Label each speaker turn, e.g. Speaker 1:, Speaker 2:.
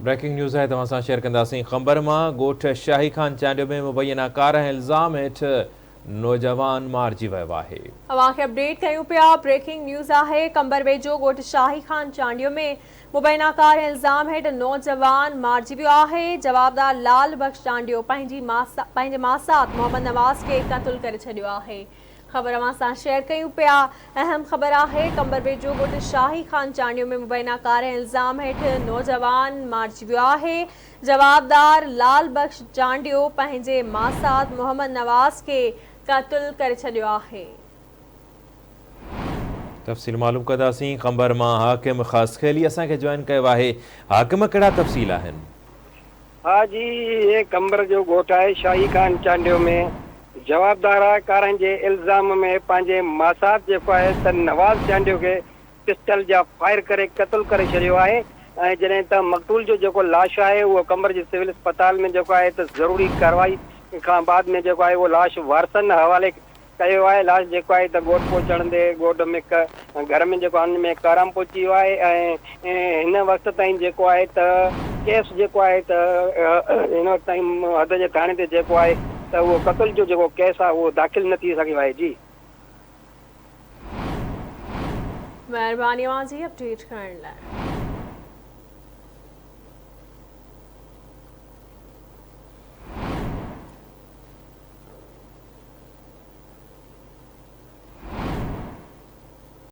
Speaker 1: Breaking news है तव्हां सां शेयर कंदासीं। ख़बर मां ॻोठ शाही खान चांडियो में मुबैना कार ऐं इल्ज़ाम हेठि नौजवान मारिजी वियो आहे।
Speaker 2: तव्हांखे अपडेट कयूं पिया। ब्रेकिंग न्यूज़ आहे। कंबर वेझो ॻोठ शाही खान चांडियो में मुबैना कार ऐं इल्ज़ाम हेठि नौजवान मारिजी वियो आहे। जवाबदार लाल बख्श चांडियो पंहिंजे मासात मोहम्मद नवाज़ खे क़त्ल करे छॾियो आहे। ख़बर अवां सां शेयर कयूं पिया। अहम ख़बर आहे। कंबर वेझो ॻोठ शाही खान चांडियो में मुबैना कार ऐं इल्ज़ाम हेठि नौजवान मारिजी वियो आहे। जवाबदार लाल बख्श चांडियो पंहिंजे मासात मोहम्मद नवाज़ खे क़त्ल करे छॾियो आहे।
Speaker 1: तफ़सील मालूम कंदासीं। ख़बर मां हाकिम ख़ास खेली असांखे जॉइन कयो आहे। हाकिम कहिड़ा तफ़सील आहिनि?
Speaker 3: हाँ जी, ये कंबर जो ॻोठ आहे शाही खान चांडियो में जवाबदार आहे कारनि जे इल्ज़ाम में पंहिंजे मासात जेको आहे त नवाज़ चांडियो खे पिस्टल जा फायर करे क़त्ल करे छॾियो आहे। ऐं जॾहिं त मक़तूल जो जेको लाश आहे उहो कंबर जे सिविल अस्पताल में जेको आहे त ज़रूरी कार्रवाई खां बाद में जेको आहे उहो लाश वारसनि हवाले कयो आहे। लाश जेको आहे त ॻोठ पहुचण ते ॻोठ में घर में जेको हुन में कराम पहुची वियो आहे। ऐं हिन वक़्त ताईं जेको आहे त केस जेको आहे त हिन वक़्त ताईं हद जे थाणे ते जेको आहे त उहो क़त्ल जो जेको केस आहे उहो दाख़िल न थी सघियो आहे। जी
Speaker 2: महिरबानी जी अपडेट करण लाइ।